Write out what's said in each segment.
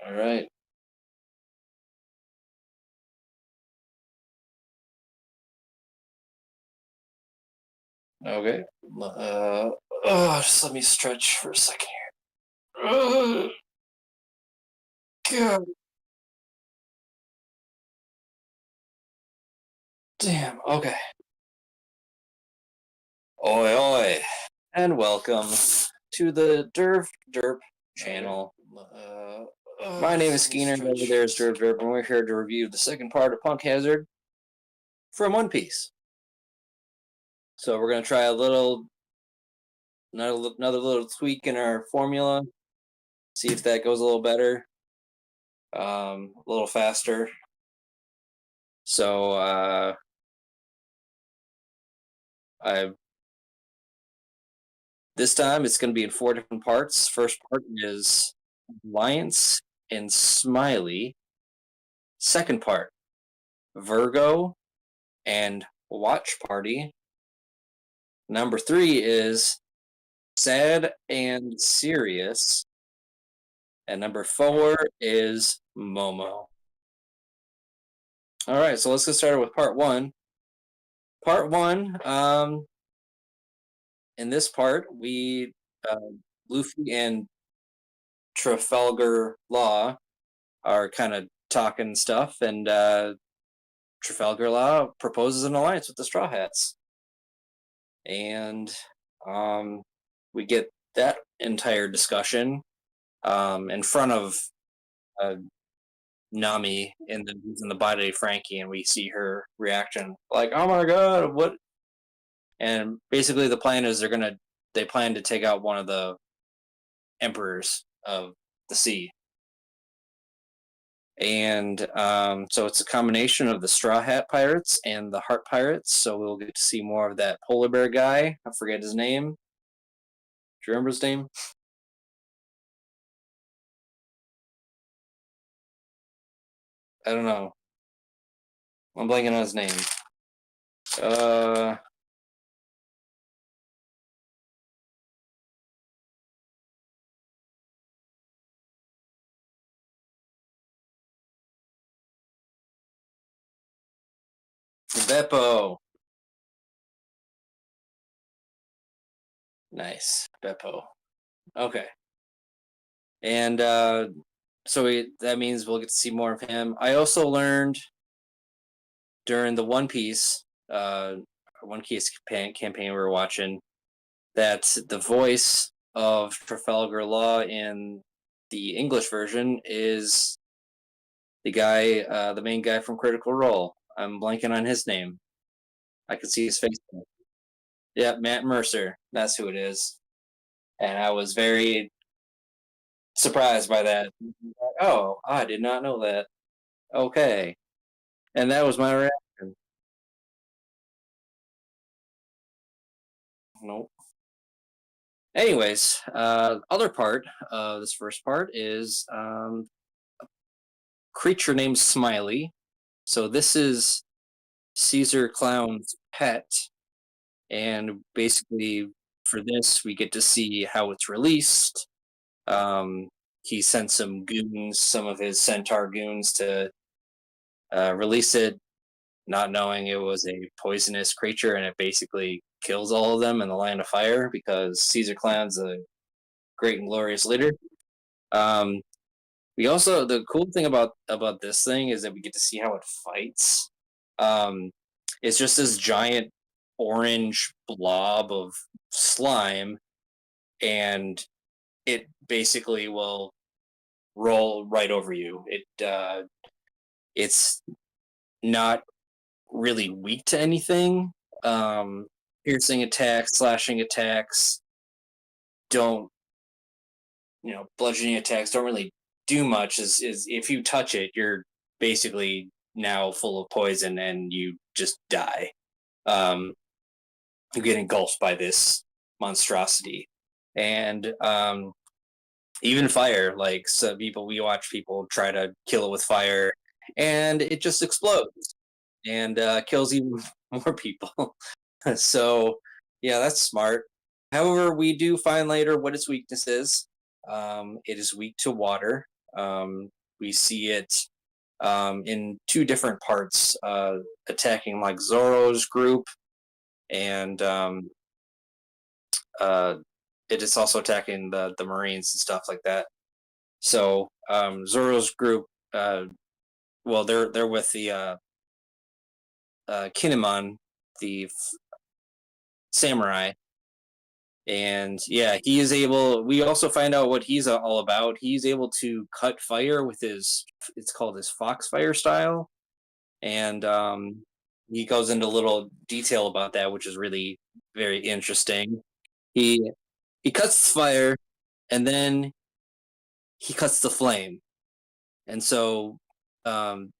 All right. Okay. Just let me stretch for a second here. God damn. Okay. Oi, oi. And welcome to the Derv Derp channel. My name is Skeener, and over there is Derv Derp, and we're here to review the second part of Punk Hazard from One Piece. So we're going to try another little tweak in our formula, see if that goes a little better, a little faster. So I this time it's going to be in four different parts. First part is Alliance and Smiley. Second part, Virgo and Watch Party. Number three is Sad and Serious. And number four is Momo. All right, so let's get started with part one. Part one, in this part, Luffy and Trafalgar Law are kind of talking stuff, and Trafalgar Law proposes an alliance with the Straw Hats. And we get that entire discussion in front of uh, Nami in the body of Frankie, and we see her reaction like, "Oh my god, what?" And basically, the plan is they plan to take out one of the emperors of the sea. And so it's a combination of the Straw Hat Pirates and the Heart Pirates. So we'll get to see more of that polar bear guy. I forget his name. Do you remember his name? I don't know. I'm blanking on his name. Uh, Beppo. Nice, Beppo. Okay, and that means we'll get to see more of him. I also learned during the One Piece campaign we were watching that the voice of Trafalgar Law in the English version is the main guy from Critical Role. I'm blanking on his name. I can see his face. Yeah, Matt Mercer. That's who it is. And I was very surprised by that. Oh, I did not know that. Okay. And that was my reaction. Nope. Anyways, other part of this first part is creature named Smiley. So this is Caesar Clown's pet, and basically for this we get to see how it's released. He sent some of his centaur goons to release it, not knowing it was a poisonous creature, and it basically kills all of them in the Land of Fire because Caesar Clown's a great and glorious leader. Um, we also the cool thing about this thing is that we get to see how it fights. Um, it's just this giant orange blob of slime, and it basically will roll right over you. It's not really weak to anything. Um, Piercing attacks, slashing attacks don't bludgeoning attacks don't really do much. Is if you touch it, you're basically now full of poison and you just die. Um, you get engulfed by this monstrosity, and even fire. Like some people, we watch people try to kill it with fire, and it just explodes and kills even more people. So yeah, that's smart. However, we do find later what its weakness is. It is weak to water. we see it in two different parts, attacking like Zoro's group, and uh, it is also attacking the Marines and stuff like that. So Zoro's group, well, they're with the Kinemon, the samurai, and yeah, he is able. We also find out what he's all about. He's able to cut fire with his. It's called his Foxfire style, and he goes into a little detail about that, which is really very interesting. He he cuts fire, and then he cuts the flame, and so um,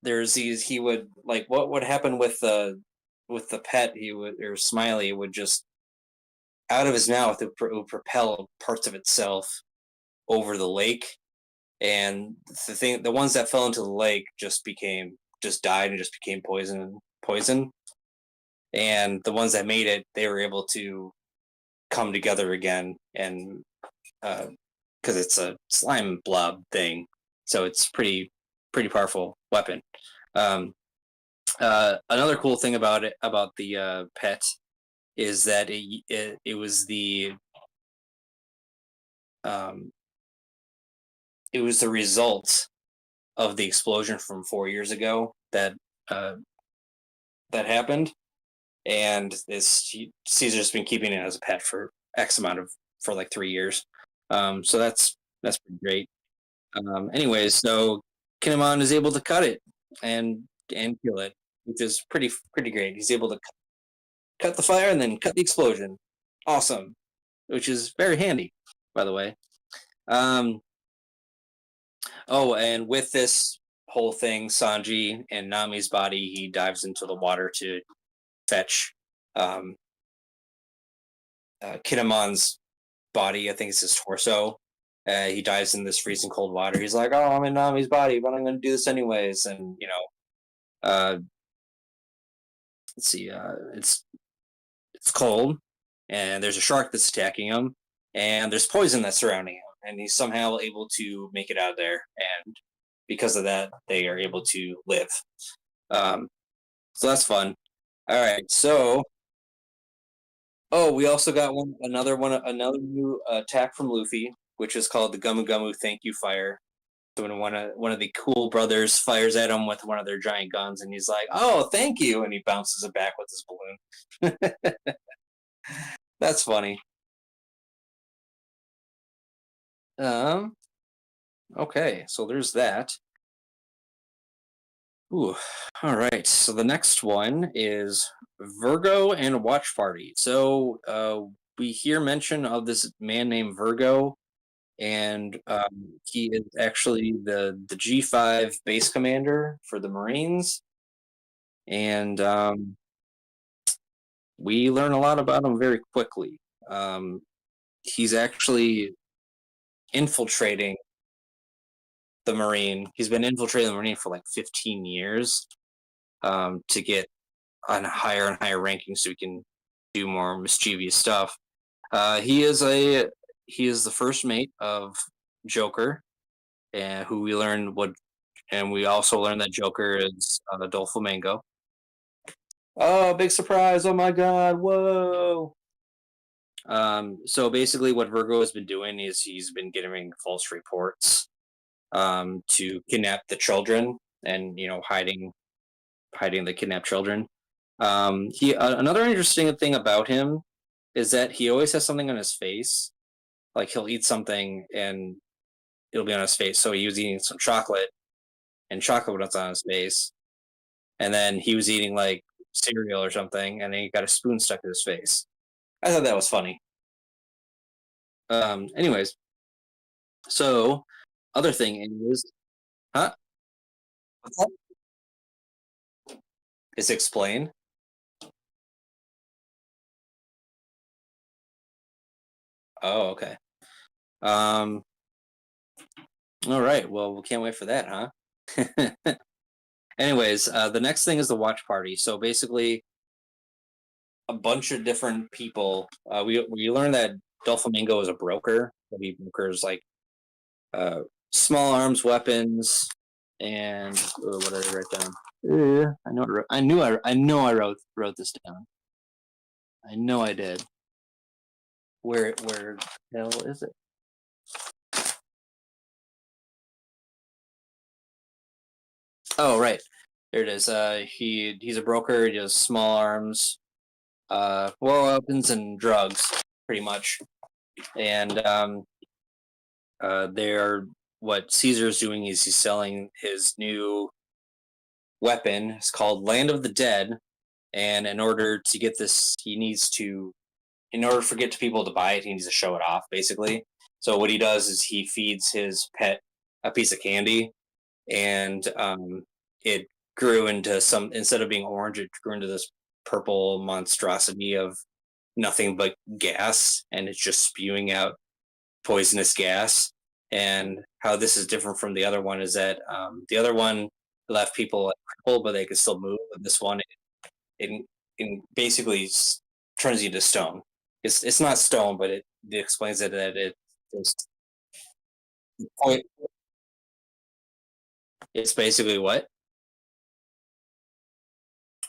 there's these. He would like what would happen with the pet. He would or Smiley would just out of his mouth it would propel parts of itself over the lake, and the ones that fell into the lake just died and just became poison, and the ones that made it they were able to come together again, and because it's a slime blob thing, so it's pretty powerful weapon. Um, Another cool thing about the pet is that it was um, it was the result of the explosion from 4 years ago uh, that happened, and Caesar's been keeping it as a pet for X amount of for like 3 years. So that's pretty great. Anyways, so Kinemon is able to cut it and kill it, which is pretty great. He's able to cut the fire and then cut the explosion. Awesome, which is very handy, by the way. Um, oh, and with this whole thing, Sanji and Nami's body, he dives into the water to fetch um, Kinemon's body. I think it's his torso. He dives in this freezing cold water. He's like, "Oh, I'm in Nami's body, but I'm going to do this anyways." And let's see, it's cold, and there's a shark that's attacking him, and there's poison that's surrounding him, and he's somehow able to make it out of there, and because of that, they are able to live. Um, so that's fun. All right, so oh, we also got another new attack from Luffy, which is called the Gumu Gumu Thank You Fire. So when one of the cool brothers fires at him with one of their giant guns, and he's like, "Oh, thank you," and he bounces it back with his balloon. That's funny. Um. Okay, so there's that. Ooh. All right. So the next one is Virgo and Watch Party. So we hear mention of this man named Virgo, and he is actually the G5 base commander for the Marines, and we learn a lot about him very quickly. Um, he's actually infiltrating the Marine. He's been infiltrating the Marine for like 15 years to get on higher and higher rankings so he can do more mischievous stuff. He is the first mate of Joker, and who we learned what, and we also learned that Joker is Doflamingo. Oh, big surprise! Oh my God! Whoa! So basically, what Virgo has been doing is he's been getting false reports to kidnap the children, and hiding the kidnapped children. He Another interesting thing about him is that he always has something on his face. Like he'll eat something and it'll be on his face. So he was eating some chocolate and chocolate was on his face, and then he was eating like cereal or something, and then he got a spoon stuck in his face. I thought that was funny. Anyways, so other thing is, huh? What's that? Is explained. Oh, okay. Um, all right. Well, we can't wait for that, huh? Anyways, the next thing is the watch party. So basically, a bunch of different people. We learned that Doflamingo is a broker. That he brokers like small arms weapons, and what did I write down? I know. I know I wrote this down. I know I did. Where the hell is it? Oh, right. There it is. He's a broker. He does small arms, war weapons, and drugs, pretty much. And they're what Caesar's doing is he's selling his new weapon. It's called Land of the Dead, and in order to get this, in order for get to people to buy it, he needs to show it off, basically. So what he does is he feeds his pet a piece of candy, and it grew into some instead of being orange, it grew into this purple monstrosity of nothing but gas, and it's just spewing out poisonous gas. And how this is different from the other one is that the other one left people like, crippled, but they could still move. But this one, it, it basically turns you to stone. It's not stone, but it explains it that it's basically what.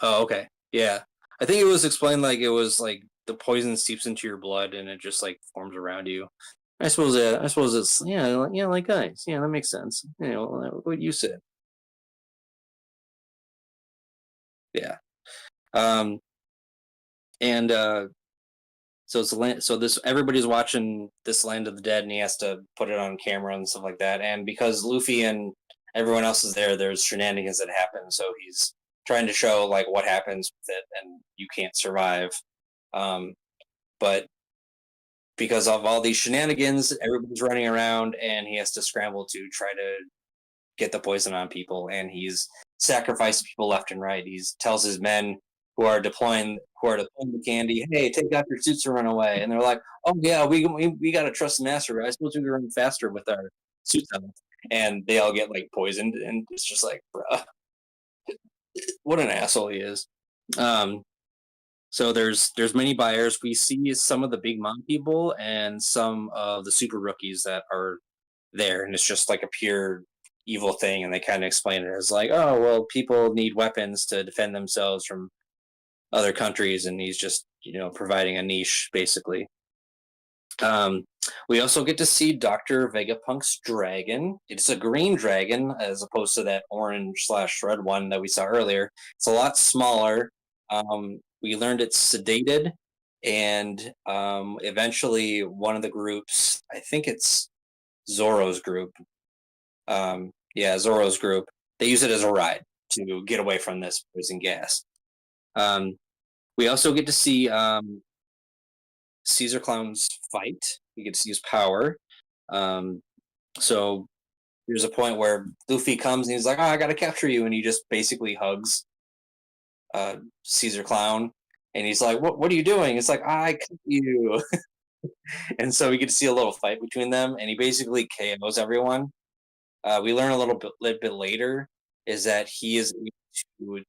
Oh, okay. Yeah. I think it was explained like it was like the poison seeps into your blood and it just like forms around you. I suppose it's yeah, like ice. Yeah, that makes sense. You know, what you said. Yeah. Um and so it's land so this everybody's watching this Land of the Dead and he has to put it on camera and stuff like that. And because Luffy and everyone else is there, there's shenanigans that happen. So he's trying to show like what happens with it and you can't survive. Um but because of all these shenanigans, everybody's running around, and he has to scramble to try to get the poison on people. And he's sacrificing people left and right. He tells his men who are deploying the candy, "Hey, take off your suits and run away." And they're like, "Oh yeah, we got to trust the master. I suppose we can run faster with our suits on." And they all get like poisoned, and it's just like, bruh, what an asshole he is. Um, So there's many buyers. We see some of the big mom people and some of the super rookies that are there, and it's just like a pure evil thing. And they kind of explain it as like, oh well, people need weapons to defend themselves from other countries, and he's just providing a niche basically. Um, we also get to see Doctor Vegapunk's dragon. It's a green dragon as opposed to that orange/red one that we saw earlier. It's a lot smaller. We learned it's sedated, and eventually one of the groups, I think it's Zoro's group. Yeah, Zoro's group. They use it as a ride to get away from this poison gas. Um, we also get to see Caesar Clown's fight. We get to see his power. Um, so there's a point where Luffy comes and he's like, "Oh, I gotta capture you," and he just basically hugs Caesar Clown, and he's like, "What are you doing?" It's like, "I cut you," and so we get to see a little fight between them, and he basically KOs everyone. We learn a little bit later is that he is able to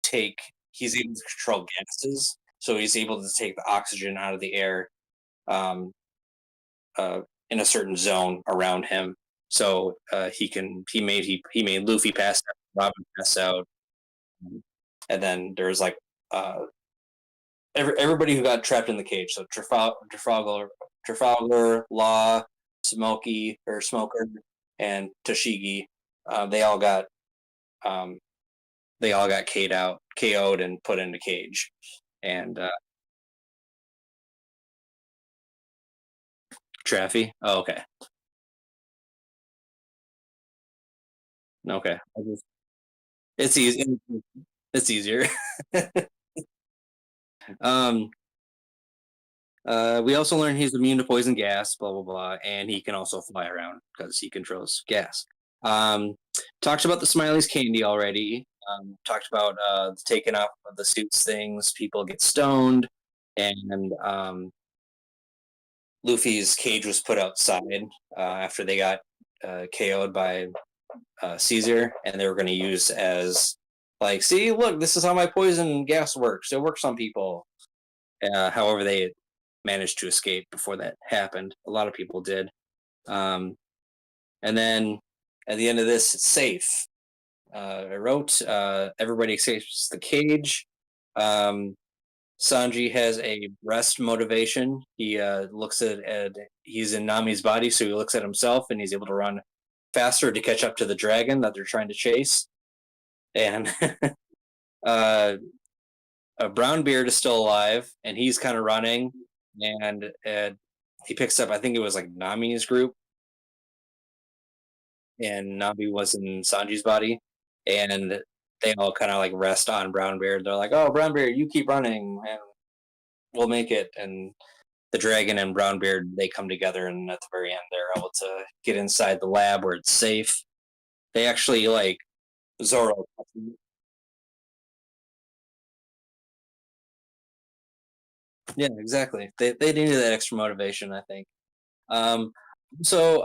take he's able to control gases, so he's able to take the oxygen out of the air um, uh, in a certain zone around him. So he made Luffy pass out, Robin pass out, and then there's like uh, everybody who got trapped in the cage. So Trafalgar, Law, Smoky or Smoker, and Toshigi. Uh, they all got um, they all got KO'd and put in a cage. And Traffy. Oh, okay, okay. It's easy. It's easier. um, we also learned he's immune to poison gas, blah blah blah, and he can also fly around because he controls gas. Um, talked about the Smiley's candy already. Talked about the taking off of the suits things. People get stoned, and Luffy's cage was put outside after they got KO'd by Caesar, and they were going to use as like, see, look, this is how my poison gas works. It works on people. However, they managed to escape before that happened. A lot of people did. Um, And then at the end of this, it's safe. I wrote everybody escapes the cage. Um, Sanji has a rest motivation. He looks at he's in Nami's body, so he looks at himself and he's able to run faster to catch up to the dragon that they're trying to chase. And uh, Brownbeard is still alive, and he's kind of running, and he picks up. I think it was like Nami's group, and Nami was in Sanji's body, and they all kind of like rest on Brownbeard. They're like, "Oh, Brownbeard, you keep running, and we'll make it." And the dragon and Brownbeard they come together, and at the very end, they're able to get inside the lab where it's safe. They actually like Zoro. Yeah, exactly. They needed that extra motivation, I think. Um, so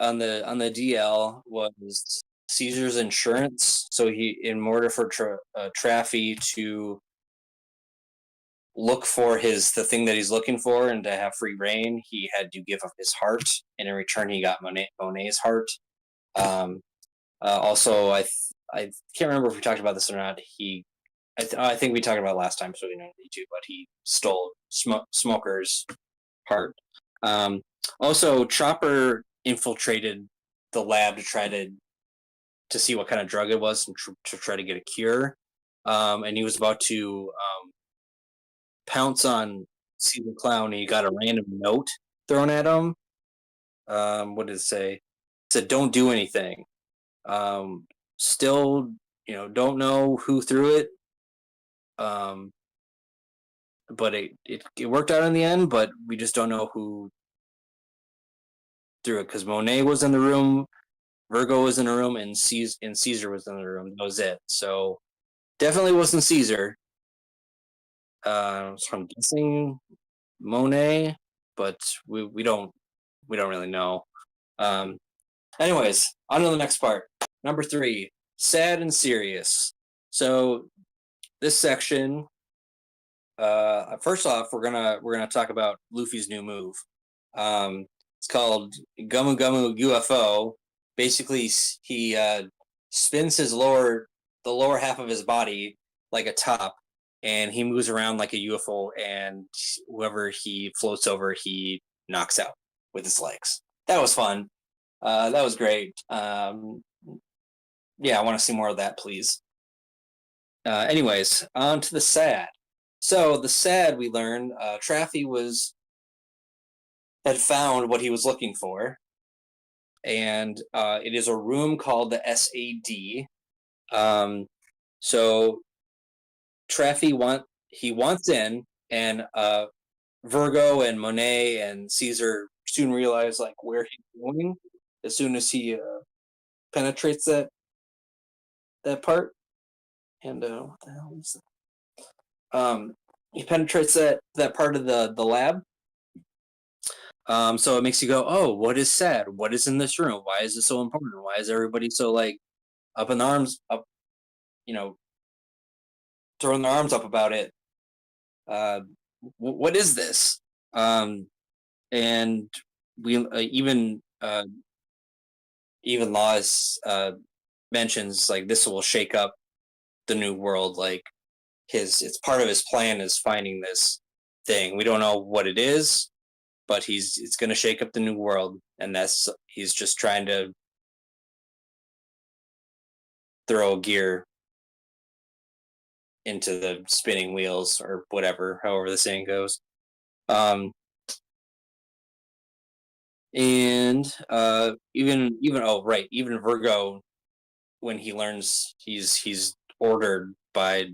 on the DL was Caesar's insurance. So he, in order for Traffy to look for the thing that he's looking for and to have free reign, he had to give up his heart, and in return, he got Monet's heart. Um, also, I can't remember if we talked about this or not. I think we talked about it last time, so we don't need to. But he stole Smoker's heart. Um, Also, Chopper infiltrated the lab to try to see what kind of drug it was and to try to get a cure. And he was about to pounce on Caesar Clown. He got a random note thrown at him. What did it say? It said, "Don't do anything." Um, Still, don't know who threw it. Um, but it worked out in the end. But we just don't know who threw it because Monet was in the room, Virgo was in the room, and Caesar was in the room. That was it. So definitely wasn't Caesar. So I'm guessing Monet, but we don't really know. Um, Anyways, on to the next part. Number 3, sad and serious. So this section, first off, we're gonna talk about Luffy's new move. It's called Gumu Gumu UFO. Basically, he spins the lower half of his body like a top, and he moves around like a UFO. And whoever he floats over, he knocks out with his legs. That was fun. That was great. Yeah, I want to see more of that, please. Anyways, on to the sad. So the sad we learned, Traffy had found what he was looking for, and it is a room called the SAD. So Traffy wants in, and Virgo and Monet and Caesar soon realize like where he's going as soon as he penetrates that part. And what the hell is that? He penetrates that part of the lab. So it makes you go, oh, what is sad? What is in this room? Why is it so important? Why is everybody so like up in arms, up, you know, throwing their arms up about it? Uh, what is this? And we even Laws mentions like this will shake up the new world. Like it's part of his plan is finding this thing. We don't know what it is, but it's going to shake up the new world, and he's just trying to throw a gear into the spinning wheels or whatever, however the saying goes. And even oh right, even Virgo, when he learns he's ordered by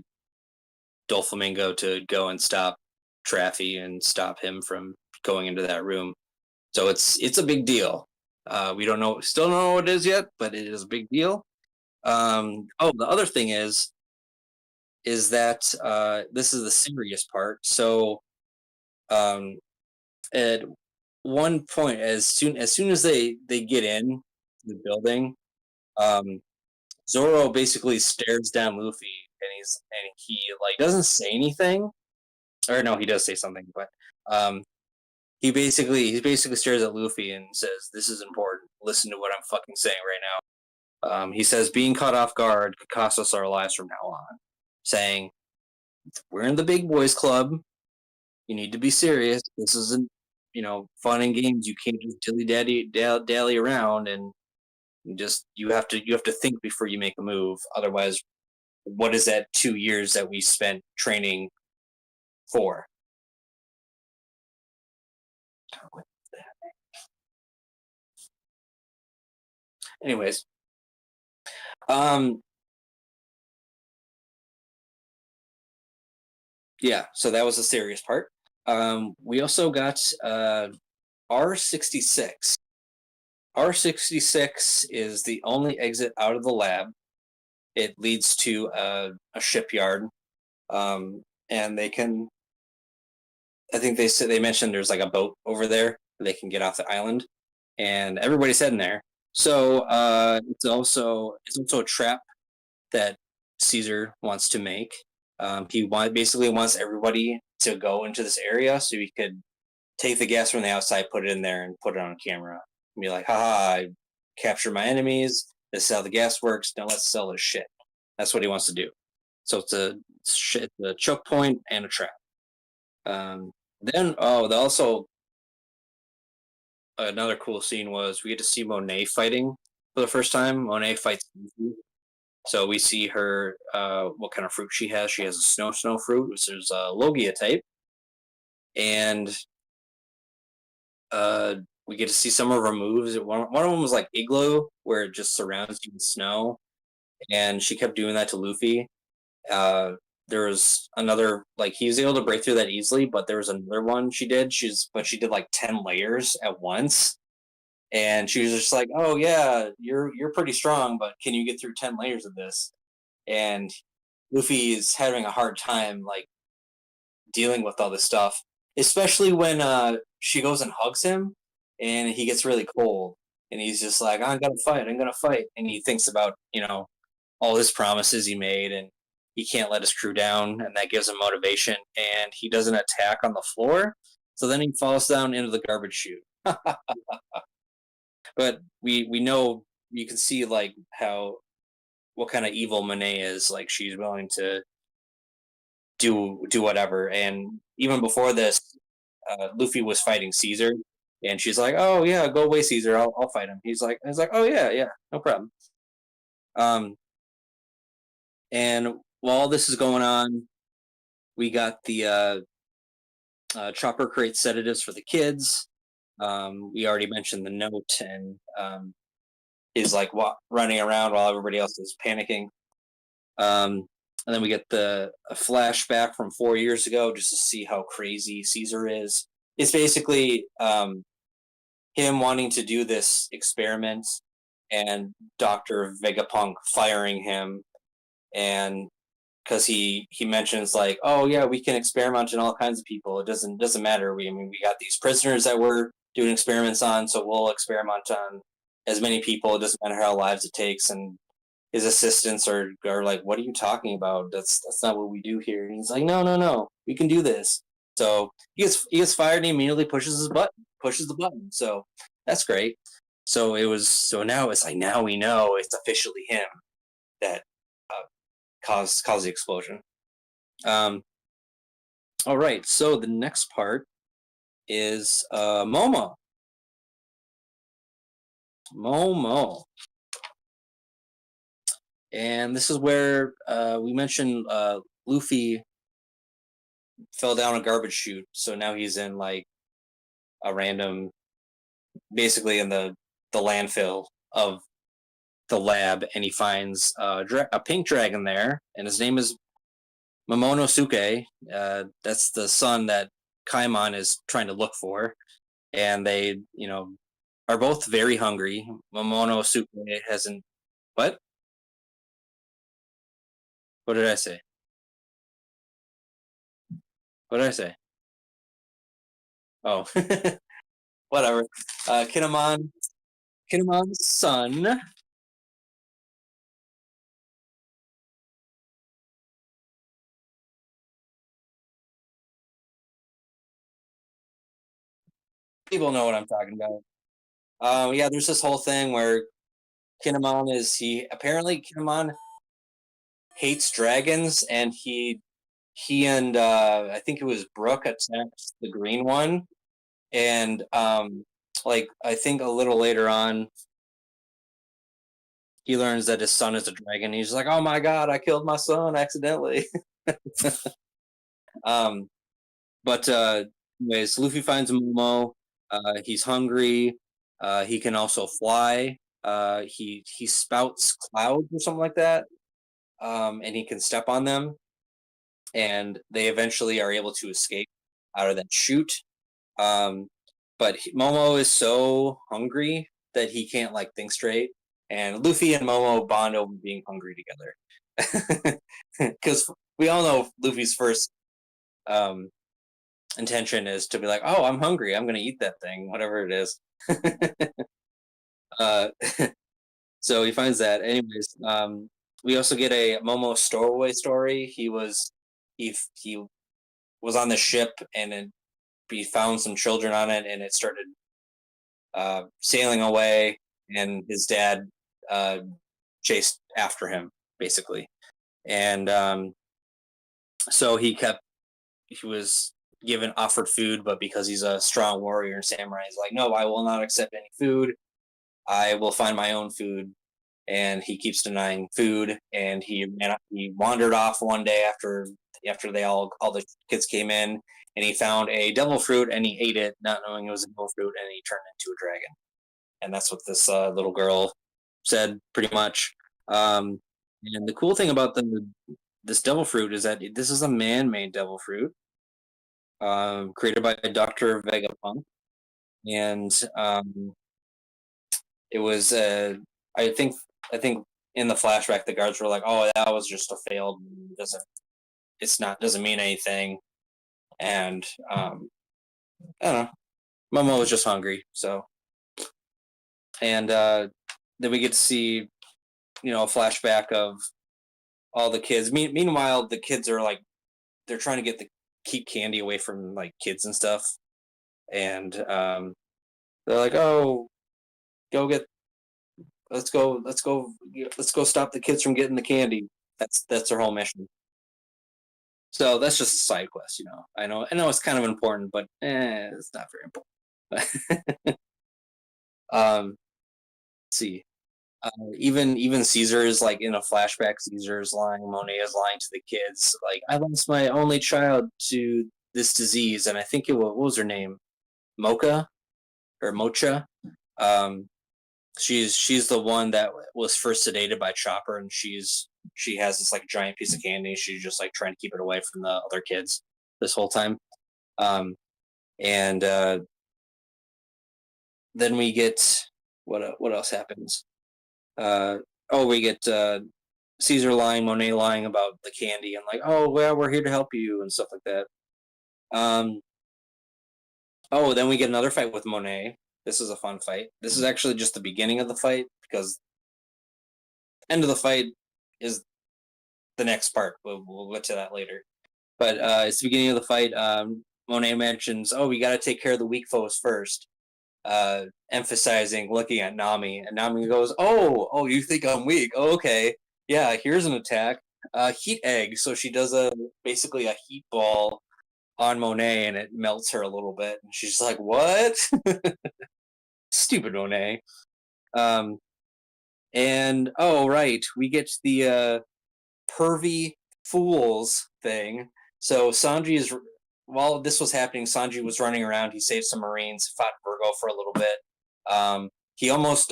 Doflamingo to go and stop Traffy and stop him from going into that room. So it's a big deal. We still don't know what it is yet, but it is a big deal. The other thing is that this is the serious part. So, at one point, as soon as they get in the building, um, Zoro basically stares down Luffy, and he like doesn't say anything, or no, he does say something, but um, he basically stares at Luffy and says, "This is important. Listen to what I'm fucking saying right now." He says, "Being caught off guard could cost us our lives from now on." Saying, "We're in the big boys club. You need to be serious. This isn't, fun and games. You can't just dally around and just you have to think before you make a move. Otherwise, what is that 2 years that we spent training for?" Anyways, um, yeah. So that was the serious part. We also got R66. R66 is the only exit out of the lab. It leads to a shipyard, and they can. I think they mentioned there's like a boat over there where they can get off the island, and everybody's heading there. So it's also a trap that Caesar wants to make. Basically wants everybody to go into this area so he could take the gas from the outside, put it in there, and put it on camera. And be like, haha, I captured my enemies. This is how the gas works. Now let's sell this shit. That's what he wants to do. So it's a choke point and a trap. Then, also another cool scene was we get to see Monet fighting for the first time. Monet fights Luffy. So we see her, what kind of fruit she has. She has a snow fruit, which is a Logia type, and uh, we get to see some of her moves. One of them was like Igloo, where it just surrounds you with snow, and she kept doing that to Luffy. Uh, there was another like he was able to break through that easily, but there was another one she did. She did like 10 layers at once, and she was just like, "Oh yeah, you're pretty strong, but can you get through 10 layers of this?" And Luffy is having a hard time like dealing with all this stuff, especially when she goes and hugs him, and he gets really cold, and he's just like, I'm gonna fight," and he thinks about all his promises he made, and he can't let his crew down, and that gives him motivation, and he does an attack on the floor, so then he falls down into the garbage chute. But we know you can see like how what kind of evil Monet is. Like she's willing to do whatever. And even before this, Luffy was fighting Caesar, and she's like, "Oh yeah, go away, Caesar. I'll fight him." He's like, "Oh yeah, yeah, no problem." Um, and while all this is going on, we got the Chopper creates sedatives for the kids. We already mentioned the note, and is like running around while everybody else is panicking. And then we get a flashback from 4 years ago just to see how crazy Caesar is. It's basically him wanting to do this experiment and Dr. Vegapunk firing him, and because he mentions like, "Oh yeah, we can experiment on all kinds of people. It doesn't matter. We got these prisoners that we're doing experiments on, so we'll experiment on as many people. It doesn't matter how lives it takes." And his assistants are like, "What are you talking about? That's not what we do here." And he's like, "No, no, no, we can do this." So he gets fired and he immediately pushes the button. So that's great. So now it's like now we know it's officially him that uh, caused the explosion. Um, all right. So the next part is Momo, and this is where we mentioned Luffy fell down a garbage chute, so now he's in like a random, basically in the landfill of the lab, and he finds a pink dragon there, and his name is Momonosuke. That's the son that Kaimon is trying to look for, and they, are both very hungry. Momonosuke hasn't. What? What did I say? What did I say? Oh, whatever. Kinemon's son. People know what I'm talking about. Yeah, there's this whole thing where Kinemon is he apparently Kinemon hates dragons, and he and I think it was Brooke attacked the green one, and like I think a little later on, he learns that his son is a dragon. He's like, "Oh my god, I killed my son accidentally." um, but anyways, Luffy finds Momo. He's hungry. He can also fly. He spouts clouds or something like that, and he can step on them, and they eventually are able to escape out of that chute. Um, but Momo is so hungry that he can't like think straight, and Luffy and Momo bond over being hungry together. Because we all know Luffy's first um, intention is to be like, "Oh, I'm hungry. I'm going to eat that thing, whatever it is." uh, so he finds that. Anyways, we also get a Momo stowaway story. He was on the ship, and then he found some children on it, and it started sailing away, and his dad uh, chased after him basically, and so he was given offered food, but because he's a strong warrior and samurai, he's like, no, I will not accept any food. I will find my own food. And he keeps denying food, and he wandered off one day after they all the kids came in, and he found a devil fruit, and he ate it, not knowing it was a devil fruit, and he turned into a dragon. And that's what this little girl said, pretty much. And the cool thing about this devil fruit is that this is a man-made devil fruit, created by Dr. Vegapunk, and it was I think I think in the flashback the guards were like, "Oh, that was just a failed. Doesn't mean anything." And I don't know. Momo was just hungry, so and then we get to see a flashback of all the kids. Meanwhile, the kids are like they're trying to keep candy away from like kids and stuff, and they're like, "Oh, go get let's go stop the kids from getting the candy." That's their whole mission. So that's just a side quest. I know it's kind of important, but it's not very important. um, let's see. Even Caesar is like in a flashback. Caesar is lying. Monet is lying to the kids. Like, I lost my only child to this disease, and I think what was her name? Mocha or Mocha. Um, she's the one that was first sedated by Chopper, and she has this like giant piece of candy. She's just like trying to keep it away from the other kids this whole time. And then we get what else happens? Uh, oh, we get Caesar lying, Monet lying about the candy, and like, oh well, we're here to help you and stuff like that. Um, oh, then we get another fight with Monet. This is a fun fight. This is actually just the beginning of the fight, because end of the fight is the next part. We'll get to that later. But it's the beginning of the fight. Monet mentions, "Oh, we got to take care of the weak foes first," emphasizing looking at Nami, and Nami goes, "Oh, you think I'm weak? Oh, okay, yeah. Here's an attack, heat egg." So she does basically a heat ball on Monet, and it melts her a little bit, and she's like, "What?" Stupid Monet. Um, and oh right, we get the pervy fools thing. So Sanji is while this was happening, Sanji was running around. He saved some Marines, fought Virgo for a little bit. He almost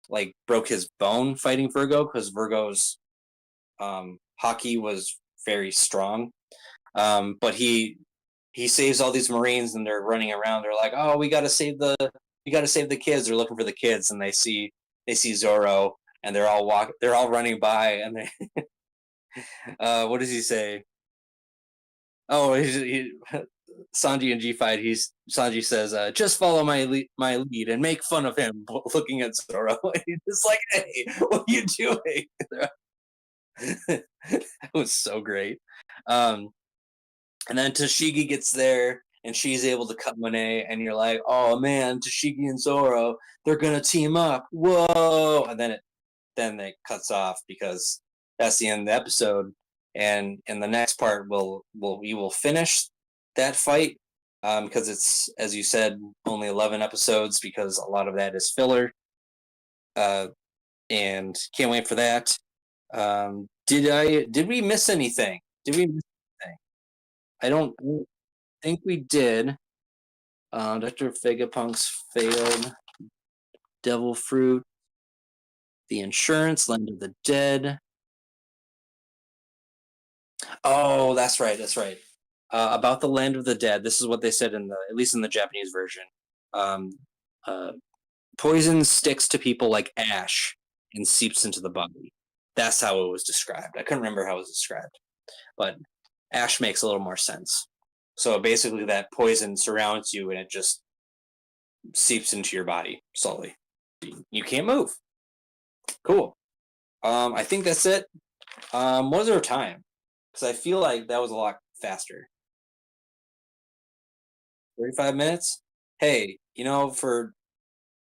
like broke his bone fighting Virgo, because Virgo's hockey was very strong. But he saves all these Marines, and they're running around. They're like, "Oh, we got to save the kids." They're looking for the kids, and they see Zoro, and they're all running by, and they what does he say? Oh, Sanji and G fight. Sanji says, "Just follow my lead and make fun of him," looking at Zoro. He's just like, "Hey, what are you doing?" It was so great. Um, and then Toshigi gets there, and she's able to cut Monet, and you're like, oh man, Tashigi and Zoro, they're gonna team up. Whoa! And then it cuts off because that's the end of the episode. And in the next part, we will finish that fight because it's, as you said, only 11 episodes because a lot of that is filler. Uh, and can't wait for that. Did we miss anything? Did we miss anything? I don't think we did. Dr. Vegapunk's failed. Devil Fruit, The Insurance, Land of the Dead. Oh, that's right. That's right. About the Land of the Dead. This is what they said at least in the Japanese version. Um, uh, Poison sticks to people like ash and seeps into the body. That's how it was described. I couldn't remember how it was described, but ash makes a little more sense. So basically, that poison surrounds you and it just seeps into your body slowly. You can't move. Cool. I think that's it. What was our time? Because I feel like that was a lot faster. 35 minutes? Hey, for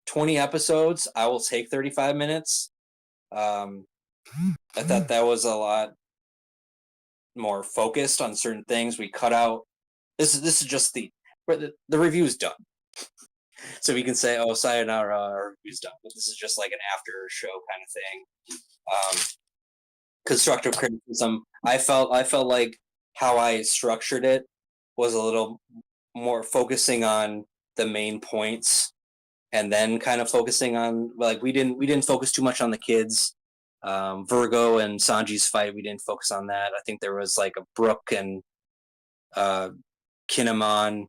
20 episodes, I will take 35 minutes. Um, I thought that was a lot more focused on certain things. We cut out. This is just the review's done, so we can say, "Oh, sayonara, our review's done." But this is just like an after show kind of thing. Constructive criticism. I felt like how I structured it was a little more focusing on the main points and then kind of focusing on, like, we didn't focus too much on the kids. Virgo and Sanji's fight, we didn't focus on that. I think there was like a Brook and uh, Kinemon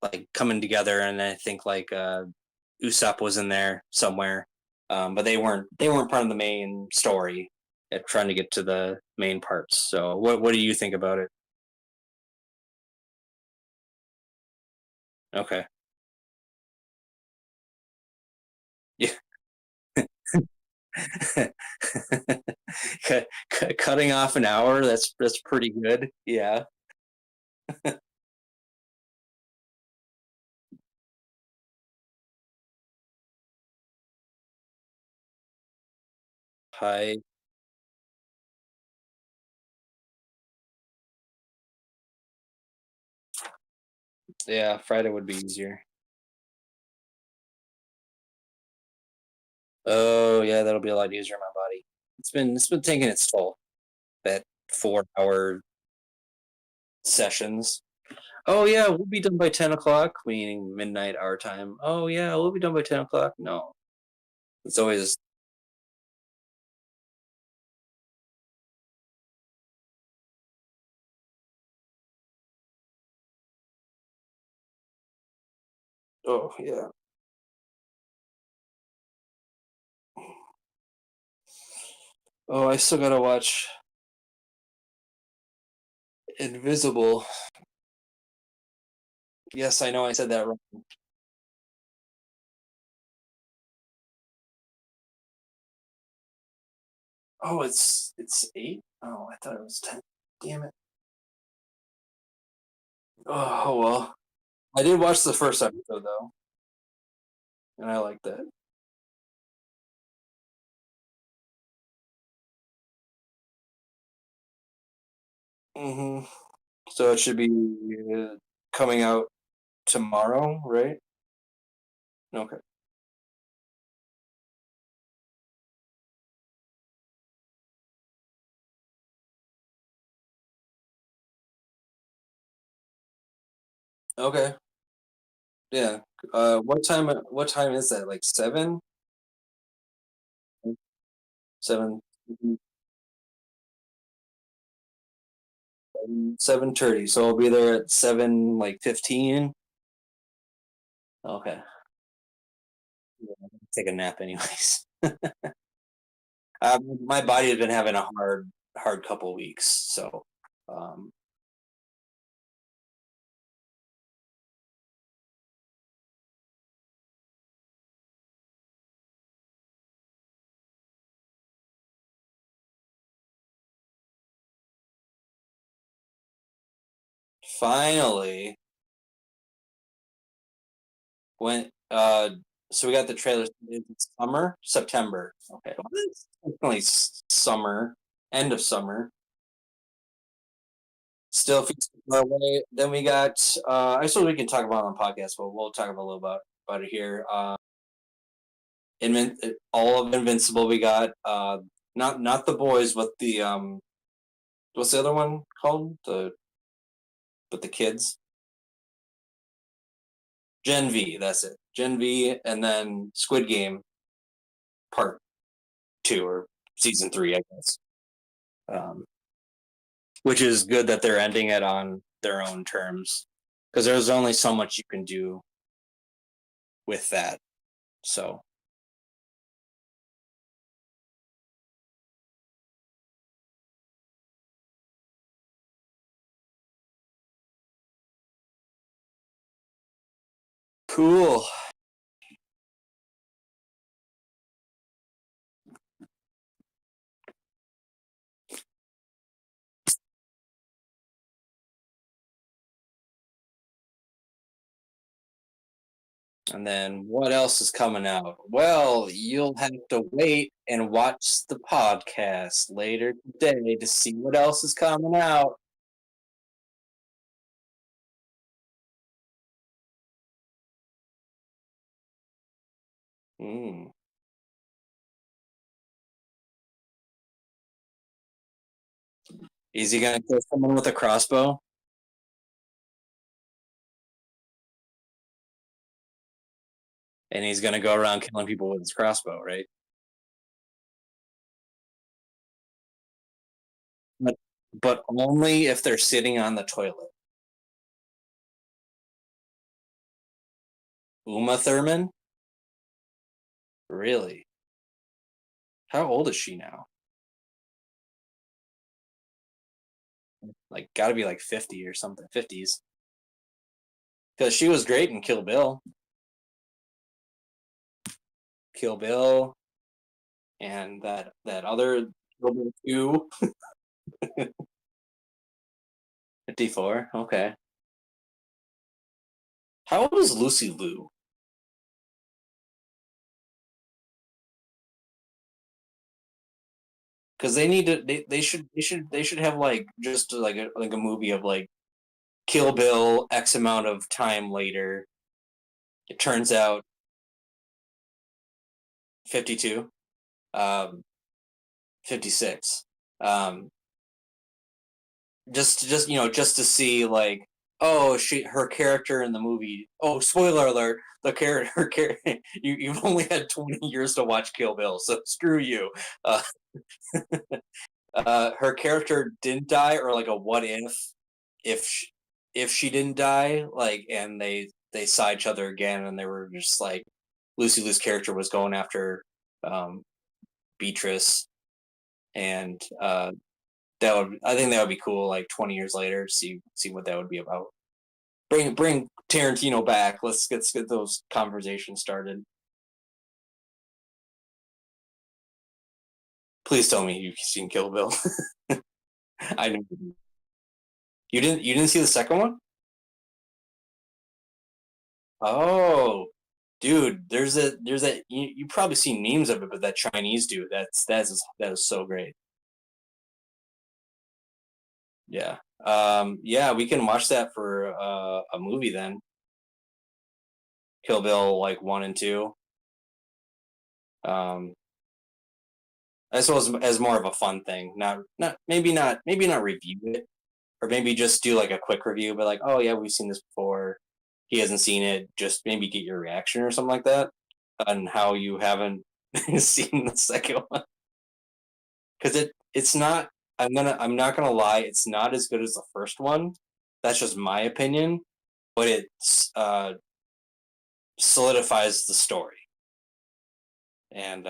like coming together, and I think like Usopp was in there somewhere, but they weren't part of the main story. At trying to get to the main parts. So, what do you think about it? Okay, yeah. Cutting off an hour, that's pretty good. Yeah. Hi. Yeah, Friday would be easier. Oh yeah, that'll be a lot easier on my body. It's been taking its toll. That 4 hour sessions. Oh yeah, we'll be done by 10 o'clock, meaning midnight our time. Oh yeah, we'll be done by 10 o'clock. No, it's always. Oh yeah. Oh, I still gotta watch Invisible. Yes, I know I said that wrong. Oh, it's 8. Oh, I thought it was 10. Damn it. Oh well. I did watch the first episode though, and I liked that. Hmm. So it should be coming out tomorrow, right? Okay. Okay. Yeah. What time? What time is that? Like 7? 7. 7:30. So I'll be there at 7, like 15. Okay. Yeah, take a nap anyways. My body has been having a hard couple weeks, so um, Finally, when so we got the trailers. It's summer, September. Okay, well, it's definitely summer, end of summer. Still feels far away. Then we got. I suppose we can talk about it on the podcast, but we'll talk about a little about it here. All of Invincible. We got. Not the boys, but the what's the other one called? The kids. Gen V. That's it. Gen V, and then Squid Game Part Two or Season Three, I guess. Um, which is good that they're ending it on their own terms because there's only so much you can do with that. So cool. And then what else is coming out? Well, you'll have to wait and watch the podcast later today to see what else is coming out. Mm. Is he gonna kill someone with a crossbow? And he's gonna go around killing people with his crossbow, right? But but only if they're sitting on the toilet. Uma Thurman? Really? How old is she now? Like, gotta be like 50 or something, 50s. Because she was great in Kill Bill. Kill Bill, and that other Kill Bill 2. 54. Okay. How old is Lucy Liu? Because they should have like just like a movie of like Kill Bill X amount of time later. It turns out 52, 56. Um, just to see like, oh, her character in the movie. Oh, spoiler alert, the character her character you've only had 20 years to watch Kill Bill, so screw you. uh, her character didn't die, or like a what if she, if she didn't die, like, and they saw each other again, and they were just like, Lucy Liu's character was going after um Beatrice, and that would, I think that would be cool, like 20 years later, to see what that would be about. Bring Tarantino back. Let's get those conversations started. Please tell me you've seen Kill Bill. I know you didn't see the second one. Oh, dude, there's that you probably seen memes of it, but that Chinese dude, that is so great. Yeah. Yeah, we can watch that for a movie then. Kill Bill like 1 and 2. Um, I suppose as more of a fun thing, not review it, or maybe just do like a quick review, but like, oh yeah, we've seen this before. He hasn't seen it. Just maybe get your reaction or something like that on how you haven't seen the second one, because it's not. I'm not gonna lie. It's not as good as the first one. That's just my opinion, but it solidifies the story, and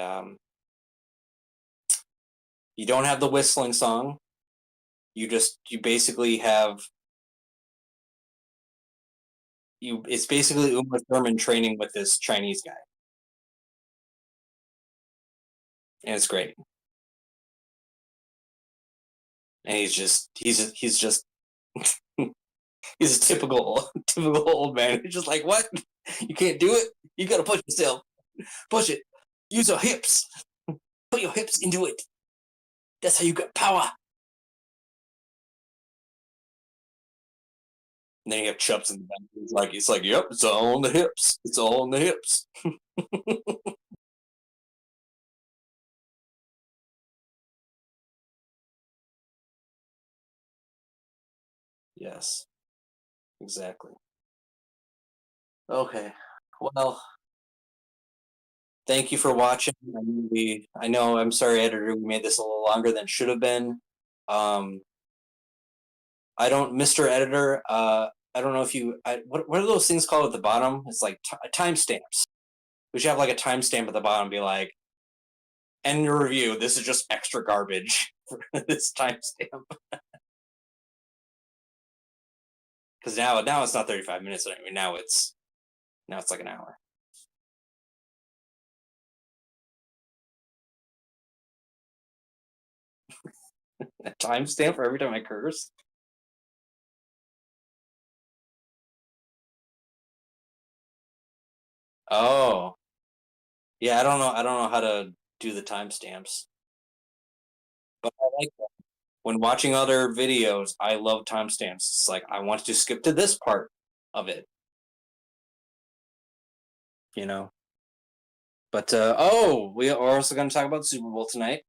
you don't have the whistling song. You basically have you. It's basically Uma Thurman training with this Chinese guy, and it's great. And he's just He's a typical typical old man. He's just like, what? You can't do it. You gotta push yourself. Push it. Use your hips. Put your hips into it. That's how you get power. And then you have Chubbs in the back. It's like, yep, it's all on the hips. It's all on the hips. Yes, exactly. Okay. Well, thank you for watching. I know, I'm sorry, editor, we made this a little longer than should have been. Um, I don't, Mr. Editor. I don't know if you. What are those things called at the bottom? It's like timestamps. We should have like a timestamp at the bottom, be like, end your review. This is just extra garbage for this timestamp. Because now it's not 35 minutes anymore. Now it's like an hour. A timestamp for every time I curse. Oh, yeah. I don't know how to do the timestamps, but I like that. When watching other videos, I love timestamps. It's like I want to skip to this part of it, you know. But oh, we are also going to talk about the Super Bowl tonight.